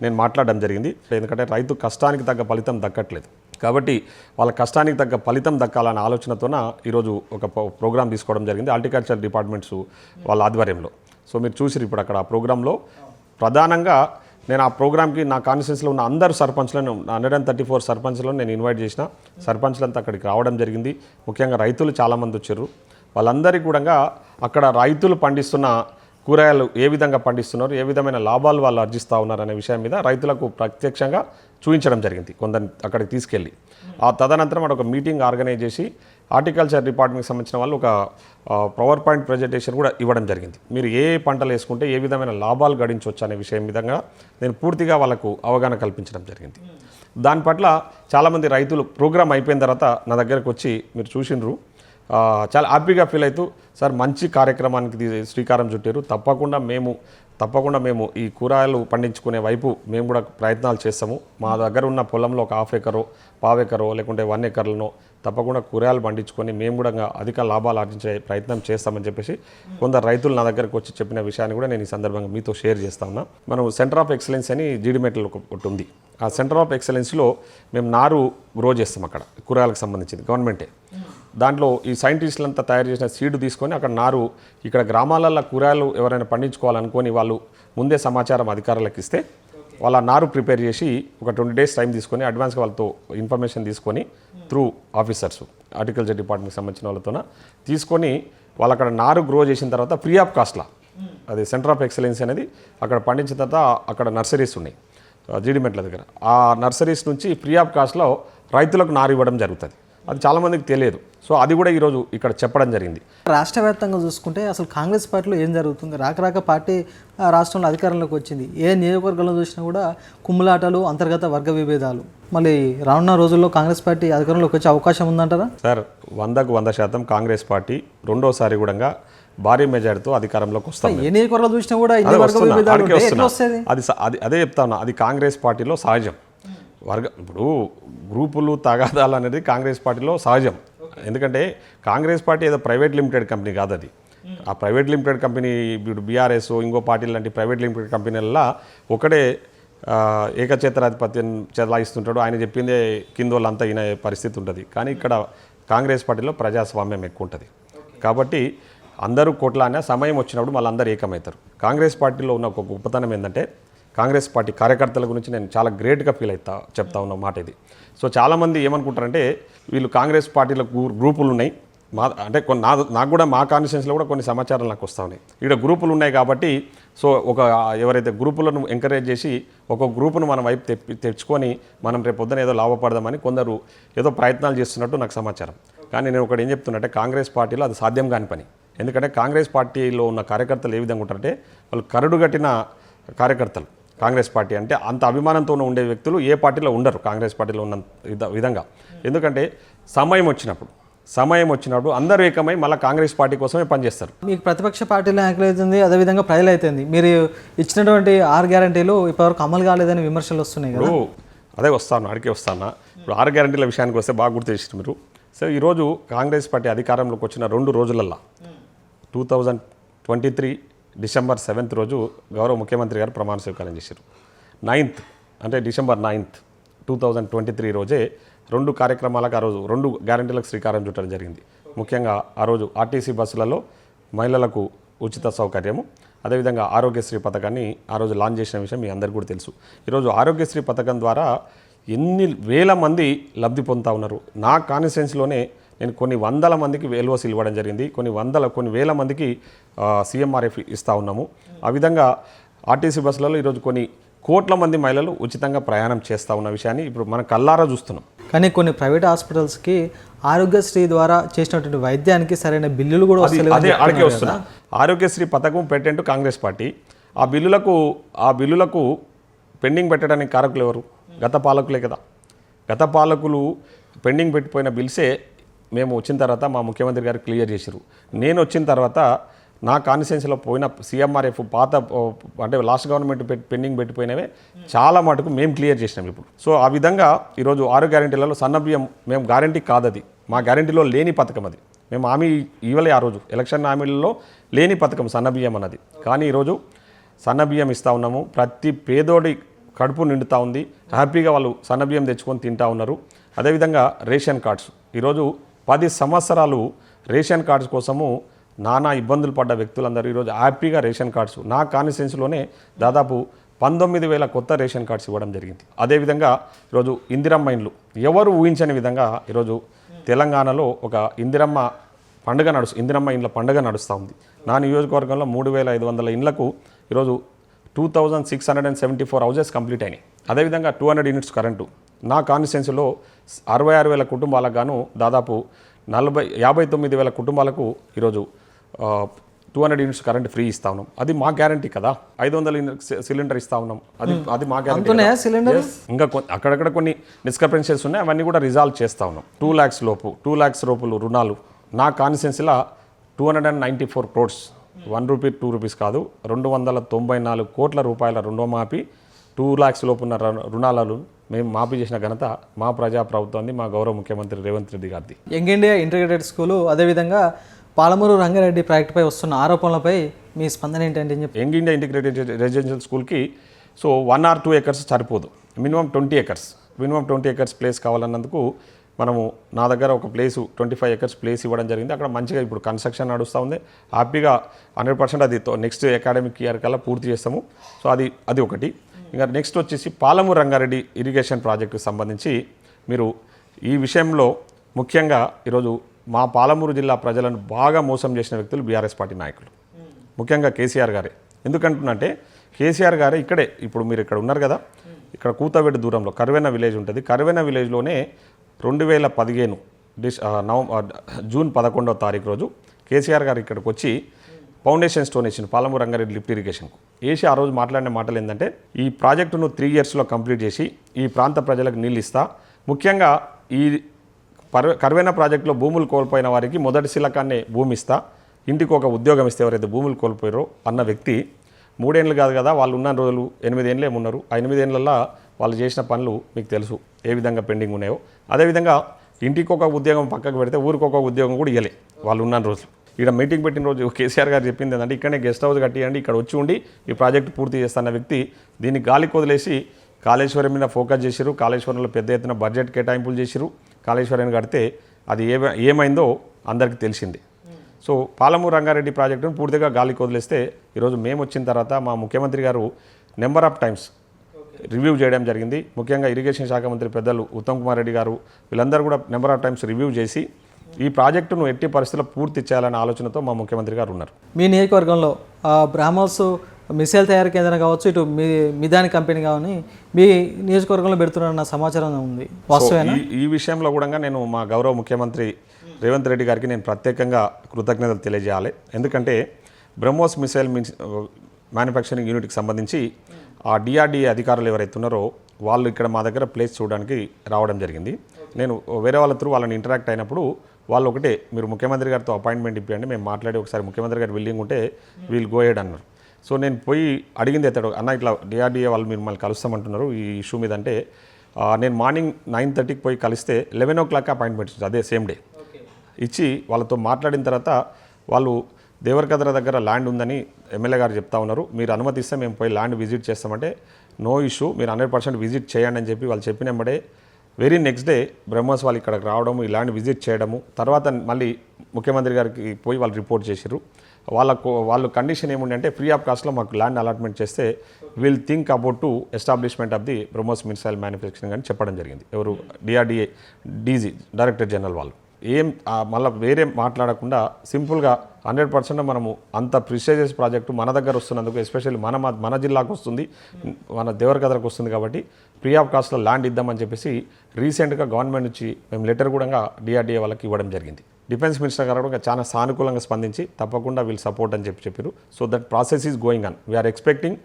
నేను మాట్లాడడం జరిగింది. ఎందుకంటే రైతు కష్టానికి తగ్గ ఫలితం దక్కట్లేదు కాబట్టి వాళ్ళ కష్టానికి తగ్గ ఫలితం దక్కాలనే ఆలోచనతోన ఈరోజు ఒక ప్రోగ్రామ్ తీసుకోవడం జరిగింది హార్టికల్చర్ డిపార్ట్మెంట్స్ వాళ్ళ ఆధ్వర్యంలో. సో మీరు చూసిరు ఇప్పుడు అక్కడ ఆ ప్రోగ్రాంలో ప్రధానంగా నేను ఆ ప్రోగ్రామ్కి నా కాన్స్టిట్యూన్సీలో ఉన్న అందరు సర్పంచ్లను 134 సర్పంచ్లను నేను ఇన్వైట్ చేసిన. సర్పంచ్లంతా అక్కడికి రావడం జరిగింది. ముఖ్యంగా రైతులు చాలామంది వచ్చారు. వాళ్ళందరికీ కూడా అక్కడ రైతులు పండిస్తున్న కూరగాయలు ఏ విధంగా పండిస్తున్నారు, ఏ విధమైన లాభాలు వాళ్ళు ఆర్జిస్తూ ఉన్నారు అనే విషయం మీద రైతులకు ప్రత్యక్షంగా చూపించడం జరిగింది కొందరిని అక్కడికి తీసుకెళ్ళి. ఆ తదనంతరం అక్కడ ఒక మీటింగ్ ఆర్గనైజ్ చేసి హార్టికల్చర్ డిపార్ట్మెంట్కి సంబంధించిన వాళ్ళు ఒక పవర్ పాయింట్ ప్రజెంటేషన్ కూడా ఇవ్వడం జరిగింది. మీరు ఏ పంటలు వేసుకుంటే ఏ విధమైన లాభాలు గడించవచ్చు అనే విషయం విధంగా నేను పూర్తిగా వాళ్ళకు అవగాహన కల్పించడం జరిగింది. దాని పట్ల చాలామంది రైతులు ప్రోగ్రామ్ అయిపోయిన తర్వాత నా దగ్గరకు వచ్చి మీరు చూసినారు చాలా హ్యాపీగా ఫీల్ అవుతూ సార్ మంచి కార్యక్రమానికి శ్రీకారం చుట్టారు, తప్పకుండా మేము ఈ కూరగాయలు పండించుకునే వైపు మేము కూడా ప్రయత్నాలు చేస్తాము. మా దగ్గర ఉన్న పొలంలో ఒక 1/2 ఎకరో 1/4 ఎకరో లేకుంటే 1 ఎకర్లను తప్పకుండా కూరగాయలు పండించుకొని మేము కూడా అధిక లాభాలు ఆర్జించే ప్రయత్నం చేస్తామని చెప్పేసి కొందరు రైతులు నా దగ్గరకు వచ్చి చెప్పిన విషయాన్ని కూడా నేను ఈ సందర్భంగా మీతో షేర్ చేస్తా ఉన్నా. మనం సెంటర్ ఆఫ్ ఎక్సలెన్స్ అని జీడిమెట్లో ఒకటి ఉంది. ఆ సెంటర్ ఆఫ్ ఎక్సలెన్స్లో మేము నారు గ్రో చేస్తాం. అక్కడ కూరగాయలకు సంబంధించింది గవర్నమెంటే. దాంట్లో ఈ సైంటిస్టులంతా తయారు చేసిన సీడ్ తీసుకొని అక్కడ నారు ఇక్కడ గ్రామాలలో కూరగాయలు ఎవరైనా పండించుకోవాలనుకొని వాళ్ళు ముందే సమాచారం అధికారులకు ఇస్తే వాళ్ళ నారు ప్రిపేర్ చేసి ఒక 20 days టైం తీసుకొని అడ్వాన్స్గా వాళ్ళతో ఇన్ఫర్మేషన్ తీసుకొని త్రూ ఆఫీసర్స్ హార్టికల్చర్ డిపార్ట్మెంట్కి సంబంధించిన వాళ్ళతో తీసుకొని వాళ్ళు అక్కడ నారు గ్రో చేసిన తర్వాత ఫ్రీ ఆఫ్ కాస్ట్లా అది సెంటర్ ఆఫ్ ఎక్సలెన్స్ అనేది అక్కడ పండించిన తర్వాత అక్కడ నర్సరీస్ ఉన్నాయి జీడిమెట్ల దగ్గర. ఆ నర్సరీస్ నుంచి ఫ్రీ ఆఫ్ కాస్ట్లో రైతులకు నారు ఇవ్వడం జరుగుతుంది. అది చాలామందికి తెలియదు. సో అది కూడా ఈరోజు ఇక్కడ చెప్పడం జరిగింది. రాష్ట్ర వ్యాప్తంగా చూసుకుంటే అసలు కాంగ్రెస్ పార్టీలో ఏం జరుగుతుంది? రాక పార్టీ రాష్ట్రంలో అధికారంలోకి వచ్చింది. ఏ నియోజకవర్గంలో చూసినా కూడా కుమ్ములాటలు, అంతర్గత వర్గ విభేదాలు. మళ్ళీ రానున్న రోజుల్లో కాంగ్రెస్ పార్టీ అధికారంలోకి వచ్చే అవకాశం ఉందంటారా? సార్ 100% కాంగ్రెస్ పార్టీ రెండోసారి కూడా భారీ మెజారిటీతో అధికారంలోకి వస్తాం. ఏ నియోజకవర్గాలు చూసినా కూడా ఇన్ని వర్గ విభేదాలు వస్తాయి. అదే చెప్తా ఉన్నా, అది కాంగ్రెస్ పార్టీలో సహజం. ఇప్పుడు గ్రూపులు తగాదాలు అనేది కాంగ్రెస్ పార్టీలో సహజం. ఎందుకంటే కాంగ్రెస్ పార్టీ ఏదో ప్రైవేట్ లిమిటెడ్ కంపెనీ కాదు. అది ఆ ప్రైవేట్ లిమిటెడ్ కంపెనీ ఇప్పుడు బీఆర్ఎస్ ఇంకో పార్టీ లాంటి ప్రైవేట్ లిమిటెడ్ కంపెనీలలో ఒకటే ఏకచేతనాధిపత్యం చెలాయిస్తుంటాడు. ఆయన చెప్పిందే కింద వాళ్ళంతా ఈయన పరిస్థితి ఉంటుంది. కానీ ఇక్కడ కాంగ్రెస్ పార్టీలో ప్రజాస్వామ్యం ఎక్కువ ఉంటుంది. కాబట్టి అందరూ కొట్లాడినా సమయం వచ్చినప్పుడు మళ్ళీ అందరూ ఏకమవుతారు. కాంగ్రెస్ పార్టీలో ఉన్న ఒక గొప్పతనం ఏంటంటే కాంగ్రెస్ పార్టీ కార్యకర్తల గురించి నేను చాలా గ్రేట్గా ఫీల్ చెప్తా ఉన్న మాట ఇది. సో చాలామంది ఏమనుకుంటారంటే వీళ్ళు కాంగ్రెస్ పార్టీలో గ్రూపులు ఉన్నాయి అంటే నాకు కూడా మా కాన్స్టిట్యూన్సీలో కూడా కొన్ని సమాచారాలు నాకు వస్తూ ఉన్నాయి. ఇక్కడ గ్రూపులు ఉన్నాయి కాబట్టి సో ఎవరైతే గ్రూపులను ఎంకరేజ్ చేసి ఒక గ్రూపును మన వైపు తెచ్చుకొని మనం రేపు పొద్దున ఏదో లాభపడదామని కొందరు ఏదో ప్రయత్నాలు చేస్తున్నట్టు నాకు సమాచారం. కానీ నేను ఒకటి ఏం చెప్తున్నట్టే కాంగ్రెస్ పార్టీలో అది సాధ్యం కాని పని. ఎందుకంటే కాంగ్రెస్ పార్టీలో ఉన్న కార్యకర్తలు ఏ విధంగా ఉంటారంటే వాళ్ళు కరడుగట్టిన కార్యకర్తలు. కాంగ్రెస్ పార్టీ అంటే అంత అభిమానంతో ఉండే వ్యక్తులు ఏ పార్టీలో ఉండరు కాంగ్రెస్ పార్టీలో ఉన్న విధంగా. ఎందుకంటే సమయం వచ్చినప్పుడు అందరూ ఏకమై మళ్ళీ కాంగ్రెస్ పార్టీ కోసమే పనిచేస్తారు. మీకు ప్రతిపక్ష పార్టీలో అవుతుంది, అదేవిధంగా ప్రజలు అవుతుంది. మీరు ఇచ్చినటువంటి 6 గ్యారంటీలు ఇప్పటివరకు అమలు కాలేదని విమర్శలు వస్తున్నాయి కదా. అదే అడిగే వస్తాను. ఇప్పుడు 6 గ్యారంటీల విషయానికి వస్తే బాగా గుర్తు చేసిన మీరు. సో ఈరోజు కాంగ్రెస్ పార్టీ అధికారంలోకి వచ్చిన 2 రోజులల్లో 2023 డిసెంబర్ 7th రోజు గౌరవ ముఖ్యమంత్రి గారు ప్రమాణ స్వీకారం చేశారు. 9th అంటే డిసెంబర్ 9th 2023 రోజే 2 కార్యక్రమాలకు ఆ రోజు 2 గ్యారంటీలకు శ్రీకారం చుట్టడం జరిగింది. ముఖ్యంగా ఆ రోజు ఆర్టీసీ బస్సులలో మహిళలకు ఉచిత సౌకర్యము, అదేవిధంగా ఆరోగ్యశ్రీ పథకాన్ని ఆ రోజు లాంచ్ చేసిన విషయం మీ అందరికీ కూడా తెలుసు. ఈరోజు ఆరోగ్యశ్రీ పథకం ద్వారా ఎన్ని వేల మంది లబ్ధి పొందుతూ ఉన్నారు. నా కాన్స్టిట్యున్సీలోనే నేను కొన్ని వందల మందికి ఎల్ఓసీలు ఇవ్వడం జరిగింది. కొన్ని వేల మందికి సీఎంఆర్ఎఫ్ ఇస్తూ ఉన్నాము. ఆ విధంగా ఆర్టీసీ బస్సులలో ఈరోజు కొన్ని కోట్ల మంది మహిళలు ఉచితంగా ప్రయాణం చేస్తూ ఉన్న విషయాన్ని ఇప్పుడు మనం కళ్ళారా చూస్తున్నాం. కానీ కొన్ని ప్రైవేట్ హాస్పిటల్స్కి ఆరోగ్యశ్రీ ద్వారా చేసినటువంటి వైద్యానికి సరైన బిల్లులు కూడా అదే అడిగే వస్తున్నా. ఆరోగ్యశ్రీ పథకం పెట్టేంటూ కాంగ్రెస్ పార్టీ ఆ బిల్లులకు పెండింగ్ పెట్టడానికి కారకులు ఎవరు? గత పాలకులే కదా. గత పాలకులు పెండింగ్ పెట్టిపోయిన బిల్సే మేము వచ్చిన తర్వాత మా ముఖ్యమంత్రి గారు క్లియర్ చేశారు. నేను వచ్చిన తర్వాత నా కాన్స్టిట్యున్సీలో పోయిన సీఎంఆర్ఎఫ్ పాత అంటే లాస్ట్ గవర్నమెంట్ పెండింగ్ పెట్టిపోయినవే చాలా మటుకు మేము క్లియర్ చేసినాం ఇప్పుడు. సో ఆ విధంగా ఈరోజు 6 గ్యారెంటీలలో సన్నబియ్యం మేము గ్యారెంటీ కాదది, మా గ్యారెంటీలో లేని పథకం అది. మేము హామీ ఇవ్వలే ఆ రోజు ఎలక్షన్ హామీలలో లేని పథకం సన్నబియ్యం అన్నది. కానీ ఈరోజు సన్నబియ్యం ఇస్తూ ఉన్నాము. ప్రతి పేదోడి కడుపు నిండుతూ ఉంది. హ్యాపీగా వాళ్ళు సన్నబియ్యం తెచ్చుకొని తింటూ ఉన్నారు. అదేవిధంగా రేషన్ కార్డ్స్ ఈరోజు 10 సంవత్సరాలు రేషన్ కార్డ్స్ కోసము నానా ఇబ్బందులు పడ్డ వ్యక్తులందరూ ఈరోజు హ్యాపీగా రేషన్ కార్డ్స్ నా కాన్స్టిట్యున్సీలోనే దాదాపు 19,000 కొత్త రేషన్ కార్డ్స్ ఇవ్వడం జరిగింది. అదేవిధంగా ఈరోజు ఇందిరమ్మ ఇండ్లు ఎవరు ఊహించని విధంగా ఈరోజు తెలంగాణలో ఒక ఇందిరమ్మ ఇండ్ల పండుగ నడుస్తూ ఉంది. నా నియోజకవర్గంలో 3,500 ఇండ్లకు ఈరోజు 2,674 హౌజెస్ కంప్లీట్ అయినాయి. అదేవిధంగా 200 యూనిట్స్ కరెంటు నా కాన్స్టిట్యున్సీలో 66,000 కుటుంబాలకు గాను దాదాపు 59,000 కుటుంబాలకు ఈరోజు 200 యూనిట్స్ కరెంట్ ఫ్రీ ఇస్తా ఉన్నాం. అది మా గ్యారంటీ కదా. 500 సిలిండర్ ఇస్తా ఉన్నాం. అది మా గ్యారంటీ. ఇంకా అక్కడక్కడ కొన్ని డిస్క్రిపెన్సీస్ ఉన్నాయి, అవన్నీ కూడా రిజాల్వ్ చేస్తా ఉన్నాం. 2 lakhs లోపు రుణాలు నా కాన్స్టిట్యున్సీలో 294 crores, 1 రూపీ 2 రూపీస్ కాదు, 294 కోట్ల రూపాయల రుణమాఫీ, 2 lakhs లోపు ఉన్న రుణాలను మేము మాఫీ చేసిన ఘనత మా ప్రజా ప్రభుత్వాన్ని, మా గౌరవ ముఖ్యమంత్రి రేవంత్ రెడ్డి గారిది. యంగ్ ఇండియా ఇంటిగ్రేటెడ్ స్కూలు, అదేవిధంగా పాలమూరు రంగారెడ్డి ప్రాజెక్టుపై వస్తున్న ఆరోపణలపై మీ స్పందన ఏంటంటే చెప్పి. యంగ్ ఇండియా ఇంటిగ్రేటెడ్ రెసిడెన్షియల్ స్కూల్కి 1 or 2 acres సరిపోదు, minimum 20 acres, minimum 20 acres place కావాలన్నందుకు మనము నా దగ్గర ఒక ప్లేసు 25 acres ప్లేస్ ఇవ్వడం జరిగింది. అక్కడ మంచిగా ఇప్పుడు కన్స్ట్రక్షన్ నడుస్తూ ఉంది. హ్యాపీగా 100% అది నెక్స్ట్ అకాడమిక్ ఇయర్ కల్లా పూర్తి చేస్తాము. సో అది ఒకటి. ఇంకా నెక్స్ట్ వచ్చేసి పాలమూరు రంగారెడ్డి ఇరిగేషన్ ప్రాజెక్టుకు సంబంధించి మీరు ఈ విషయంలో ముఖ్యంగా ఈరోజు మా పాలమూరు జిల్లా ప్రజలను బాగా మోసం చేసిన వ్యక్తులు బీఆర్ఎస్ పార్టీ నాయకులు, ముఖ్యంగా కేసీఆర్ గారే. ఎందుకంటున్నంటే కేసీఆర్ గారే ఇక్కడే, ఇప్పుడు మీరు ఇక్కడ ఉన్నారు కదా, ఇక్కడ కూతవేడు దూరంలో కర్వెన విలేజ్ ఉంటుంది. కర్వెన విలేజ్లోనే 2015 జూన్ 11వ తారీఖు రోజు కేసీఆర్ గారు ఇక్కడికి వచ్చి ఫౌండేషన్ స్టోన్ వేసింది పాలమూరు రంగారెడ్డి లిఫ్ట్ ఇరిగేషన్కు వేసి ఆ రోజు మాట్లాడిన మాటలు ఏంటంటే, ఈ ప్రాజెక్టును 3 yearsలో కంప్లీట్ చేసి ఈ ప్రాంత ప్రజలకు నీళ్ళు ఇస్తా, ముఖ్యంగా ఈ కర్వెన ప్రాజెక్టులో భూములు కోల్పోయిన వారికి మొదటి శిలకాన్నే భూమి ఇస్తా, ఇంటికి ఒక ఉద్యోగం ఇస్తే ఎవరైతే భూములు కోల్పోయారో అన్న వ్యక్తి 3 ఏళ్ళు కాదు కదా, వాళ్ళు ఉన్న రోజులు 8 ఏళ్ళే ఉన్నారు. ఆ 8 ఏళ్ళల్లో వాళ్ళు చేసిన పనులు మీకు తెలుసు ఏ విధంగా పెండింగ్ ఉన్నాయో. అదేవిధంగా ఇంటికి ఒక ఉద్యోగం పక్కకు పెడితే ఊరికి ఒక ఉద్యోగం కూడా ఇవ్వలే వాళ్ళు ఉన్న రోజులు. ఇక్కడ మీటింగ్ పెట్టిన రోజు కేసీఆర్ గారు చెప్పింది ఏంటంటే, ఇక్కడనే గెస్ట్ హౌస్ కట్టియండి, ఇక్కడ వచ్చి ఉండి ఈ ప్రాజెక్టు పూర్తి చేస్తున్న వ్యక్తి దీన్ని గాలికి వదిలేసి కాళేశ్వరం మీద ఫోకస్ చేసిరు. కాళేశ్వరంలో పెద్ద ఎత్తున బడ్జెట్ కేటాయింపులు చేసిరు. కాళేశ్వరాన్ని కడితే అది ఏమైందో అందరికీ తెలిసింది. సో పాలమూరు రంగారెడ్డి ప్రాజెక్టును పూర్తిగా గాలికి వదిలేస్తే ఈరోజు మేము వచ్చిన తర్వాత మా ముఖ్యమంత్రి గారు నెంబర్ ఆఫ్ టైమ్స్ రివ్యూ చేయడం జరిగింది. ముఖ్యంగా ఇరిగేషన్ శాఖ మంత్రి పెద్దలు ఉత్తమ్ కుమార్ రెడ్డి గారు వీళ్ళందరూ కూడా నెంబర్ ఆఫ్ టైమ్స్ రివ్యూ చేసి ఈ ప్రాజెక్టును ఎట్టి పరిస్థితుల్లో పూర్తి చేయాలనే ఆలోచనతో మా ముఖ్యమంత్రి గారు ఉన్నారు. మీ నియోజకవర్గంలో బ్రాహ్మోస్ మిసైల్ తయారీ కేంద్రం కావచ్చు, ఇటు మిదాని కంపెనీ కానీ మీ నియోజకవర్గంలో పెడుతున్న సమాచారం ఉంది, వాస్తవేనా? ఈ విషయంలో కూడా నేను మా గౌరవ ముఖ్యమంత్రి రేవంత్ రెడ్డి గారికి నేను ప్రత్యేకంగా కృతజ్ఞతలు తెలియజేయాలి. ఎందుకంటే బ్రహ్మోస్ మిసైల్ మ్యానుఫ్యాక్చరింగ్ యూనిట్కి సంబంధించి ఆ డిఆర్డీఏ అధికారులు ఎవరైతే ఉన్నారో వాళ్ళు ఇక్కడ మా దగ్గర ప్లేస్ చూడడానికి రావడం జరిగింది. నేను వేరే వాళ్ళ త్రూ వాళ్ళని ఇంటరాక్ట్ అయినప్పుడు వాళ్ళు ఒకటే, మీరు ముఖ్యమంత్రి గారితో అపాయింట్మెంట్ ఇప్పియండి, మేము మాట్లాడి ఒకసారి ముఖ్యమంత్రి గారు విల్లింగ్ ఉంటే వీల్ గో హెడ్ అన్నారు. సో నేను పోయి అడిగింది ఎత్తాడు, అన్న ఇట్లా డిఆర్డీఏ వాళ్ళు మీరు మళ్ళీ కలుస్తామంటున్నారు ఈ ఇష్యూ మీద అంటే, నేను మార్నింగ్ 9:30కి పోయి కలిస్తే 11 o'clock అపాయింట్మెంట్ ఇచ్చింది, అదే సేమ్ డే ఇచ్చి వాళ్ళతో మాట్లాడిన తర్వాత వాళ్ళు దేవరకద్ర దగ్గర ల్యాండ్ ఉందని ఎమ్మెల్యే గారు చెప్తా ఉన్నారు, మీరు అనుమతిస్తే మేము పోయి ల్యాండ్ విజిట్ చేస్తామంటే నో ఇష్యూ, మీరు 100% విజిట్ చేయండి అని చెప్పి వాళ్ళు చెప్పినప్పుడే వెరీ నెక్స్ట్ డే బ్రహ్మోస్ వాళ్ళు ఇక్కడికి రావడము, ఈ ల్యాండ్ విజిట్ చేయడము, తర్వాత మళ్ళీ ముఖ్యమంత్రి గారికి పోయి వాళ్ళు రిపోర్ట్ చేశారు. వాళ్ళు కండిషన్ ఏముంది అంటే, ఫ్రీ ఆఫ్ కాస్ట్లో మాకు ల్యాండ్ అలాట్మెంట్ చేస్తే will think about to establishment of the BrahMos missile manufacturing అని చెప్పడం జరిగింది. ఎవరు డిఆర్డీఏ డీజీ డైరెక్టర్ జనరల్ వాళ్ళు మళ్ళీ వేరే మాట్లాడకుండా సింపుల్గా 100% మనము అంత ప్రిస్టేజియస్ ప్రాజెక్టు మన దగ్గర వస్తున్నందుకు, ఎస్పెషల్లీ మన జిల్లాకు వస్తుంది, మన దేవరకద్రకు వస్తుంది కాబట్టి ఫ్రీ ఆఫ్ కాస్ట్లో ల్యాండ్ ఇద్దామని చెప్పేసి రీసెంట్గా గవర్నమెంట్ నుంచి మేము లెటర్ కూడా డిఆర్డీఏ వాళ్ళకి ఇవ్వడం జరిగింది. డిఫెన్స్ మినిస్టర్ గారు కూడా చాలా సానుకూలంగా స్పందించి తప్పకుండా వీళ్ళు సపోర్ట్ అని చెప్పారు. So that process is going on, we are expecting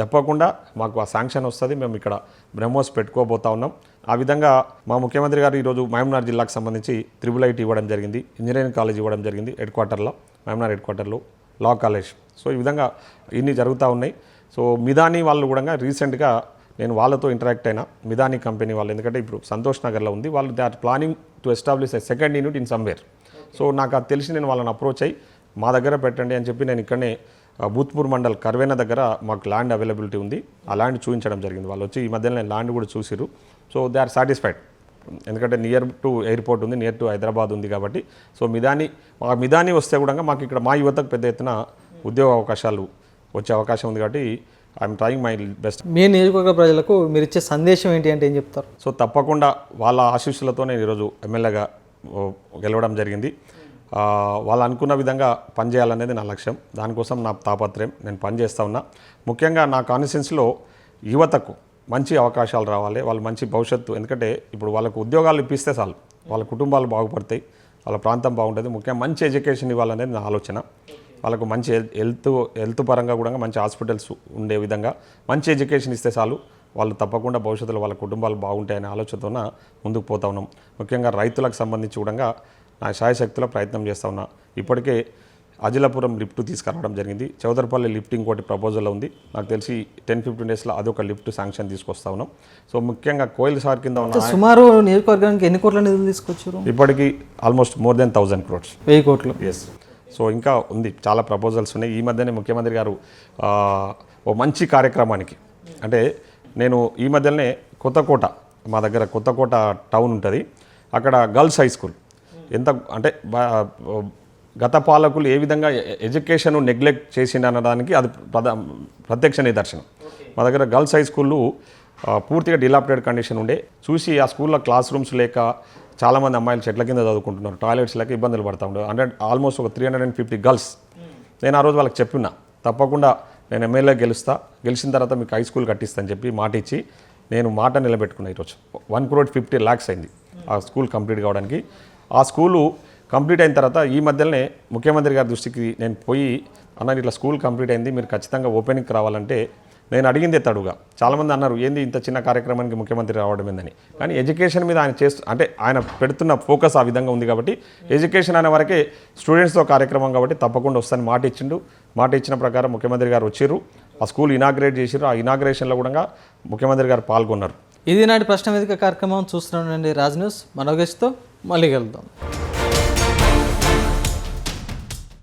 తప్పకుండా మాకు ఆ శాంక్షన్ వస్తుంది, మేము ఇక్కడ బ్రహ్మోస్ పెట్టుకోబోతా ఉన్నాం. ఆ విధంగా మా ముఖ్యమంత్రి గారు ఈరోజు మహబూబ్నగర్ జిల్లాకు సంబంధించి IIIT ఇవ్వడం జరిగింది, ఇంజనీరింగ్ కాలేజ్ ఇవ్వడం జరిగింది మహబూబ్నగర్ హెడ్ క్వార్టర్లో, లా కాలేజ్. సో ఈ విధంగా ఇన్ని జరుగుతూ ఉన్నాయి. సో మిదాని వాళ్ళు కూడా రీసెంట్గా నేను వాళ్ళతో ఇంటరాక్ట్ అయినా, మిదాని కంపెనీ వాళ్ళు, ఎందుకంటే ఇప్పుడు సంతోష్ నగర్లో ఉంది, వాళ్ళు they are planning to establish a second unit in somewhere. సో నాకు అది తెలిసి నేను వాళ్ళని అప్రోచ్ అయ్యి మా దగ్గర పెట్టండి అని చెప్పి నేను ఇక్కడనే భూత్పూర్ మండల్ కర్వేన దగ్గర మాకు ల్యాండ్ అవైలబిలిటీ ఉంది, ఆ ల్యాండ్ చూపించడం జరిగింది. వాళ్ళు వచ్చి ఈ మధ్యలో నేను ల్యాండ్ కూడా చూసిరు. సో దే ఆర్ సాటిస్ఫైడ్, ఎందుకంటే నియర్ టు ఎయిర్పోర్ట్ ఉంది, నియర్ టు హైదరాబాద్ ఉంది కాబట్టి. సో మిదాని వస్తే కూడా మాకు ఇక్కడ మా యువతకు పెద్ద ఎత్తున ఉద్యోగ అవకాశాలు వచ్చే అవకాశం ఉంది కాబట్టి ఐఎమ్ ట్రయింగ్ మై బెస్ట్. మీ నియోజకవర్గ ప్రజలకు మీరు ఇచ్చే సందేశం ఏంటి అంటే ఏం చెప్తారు? సో తప్పకుండా వాళ్ళ ఆశీస్సులతో నేను ఈరోజు ఎమ్మెల్యేగా గెలవడం జరిగింది. వాళ్ళు అనుకున్న విధంగా పనిచేయాలనేది నా లక్ష్యం, దానికోసం నా తాపత్రయం, నేను పనిచేస్తూ ఉన్నా. ముఖ్యంగా నా కాన్స్టిట్యున్సీలో యువతకు మంచి అవకాశాలు రావాలి, వాళ్ళు మంచి భవిష్యత్తు, ఎందుకంటే ఇప్పుడు వాళ్ళకు ఉద్యోగాలు ఇప్పిస్తే చాలు, వాళ్ళ కుటుంబాలు బాగుపడతాయి, వాళ్ళ ప్రాంతం బాగుంటుంది. ముఖ్యంగా మంచి ఎడ్యుకేషన్ ఇవ్వాలనేది నా ఆలోచన. వాళ్ళకు మంచి హెల్త్ పరంగా కూడా మంచి హాస్పిటల్స్ ఉండే విధంగా మంచి ఎడ్యుకేషన్ ఇస్తే చాలు, వాళ్ళు తప్పకుండా భవిష్యత్తులో వాళ్ళ కుటుంబాలు బాగుంటాయనే ఆలోచనతో ముందుకు పోతా ఉన్నాం. ముఖ్యంగా రైతులకు సంబంధించి కూడా నా శాయశక్తిలో ప్రయత్నం చేస్తూ ఉన్నా. ఇప్పటికే అజిలాపురం లిఫ్ట్ తీసుకురావడం జరిగింది. చౌదరపల్లి లిఫ్ట్ ఇంకోటి ప్రపోజల్లో ఉంది. నాకు తెలిసి 10-15 డేస్లో అదొక లిఫ్ట్ శాంక్షన్ తీసుకొస్తా ఉన్నాం. సో ముఖ్యంగా కోయిల్ సార్ కింద ఉన్న సుమారు నియోజకవర్గానికి ఎన్ని కోట్ల నిధులు తీసుకొచ్చారు? ఇప్పటికీ ఆల్మోస్ట్ మోర్ దెన్ 1000 crores. 1000 కోట్లు. ఎస్. సో ఇంకా ఉంది, చాలా ప్రపోజల్స్ ఉన్నాయి. ఈ మధ్యనే ముఖ్యమంత్రి గారు ఓ మంచి కార్యక్రమానికి, అంటే నేను ఈ మధ్యనే కొత్తకోట, మా దగ్గర కొత్తకోట టౌన్ ఉంటుంది, అక్కడ గర్ల్స్ హై స్కూల్ ఎంత అంటే గత పాలకులు ఏ విధంగా ఎడ్యుకేషన్ నెగ్లెక్ట్ చేసిండనడానికి అది ప్రత్యక్ష నిదర్శనం. మా దగ్గర గర్ల్స్ హై స్కూళ్ళు పూర్తిగా డిలాప్టెడ్ కండిషన్ ఉండే, చూసి ఆ స్కూల్లో క్లాస్ రూమ్స్ లేక చాలామంది అమ్మాయిలు చెట్ల కింద చదువుకుంటున్నారు, టాయిలెట్స్ లేక ఇబ్బందులు పడతా ఉండేవి. ఆల్మోస్ట్ ఒక 350 గర్ల్స్. నేను ఆ రోజు వాళ్ళకి చెప్పినా, తప్పకుండా నేను ఎమ్మెల్యే గెలిచిన తర్వాత మీకు హై స్కూల్ కట్టిస్తాను చెప్పి మాట ఇచ్చి నేను మాట నిలబెట్టుకున్నా. ఈరోజు 1,50 lakhs అయింది ఆ స్కూల్ కంప్లీట్ కావడానికి. ఆ స్కూలు కంప్లీట్ అయిన తర్వాత ఈ మధ్యలోనే ముఖ్యమంత్రి గారి దృష్టికి నేను పోయి, అన్న ఇట్లా స్కూల్ కంప్లీట్ అయింది, మీరు ఖచ్చితంగా ఓపెనింగ్కి రావాలంటే నేను అడిగిందే తడుగా. చాలామంది అన్నారు ఏంది ఇంత చిన్న కార్యక్రమానికి ముఖ్యమంత్రి రావడం ఏందని. కానీ ఎడ్యుకేషన్ మీద ఆయన అంటే ఆయన పెడుతున్న ఫోకస్ ఆ విధంగా ఉంది కాబట్టి, ఎడ్యుకేషన్ అనే వరకే స్టూడెంట్స్తో కార్యక్రమం కాబట్టి తప్పకుండా వస్తాను మాట ఇచ్చిండు. మాట ఇచ్చిన ప్రకారం ముఖ్యమంత్రి గారు వచ్చారు, ఆ స్కూల్ ఇనాగ్రేట్ చేసారు. ఆ ఇనాగ్రేషన్లో కూడా ముఖ్యమంత్రి గారు పాల్గొన్నారు. ఇది నాటి ప్రశ్న వేదిక కార్యక్రమం చూస్తున్నానండి. రాజ్ న్యూస్ మనోగేష్తో మళ్ళీ కలుద్దాం.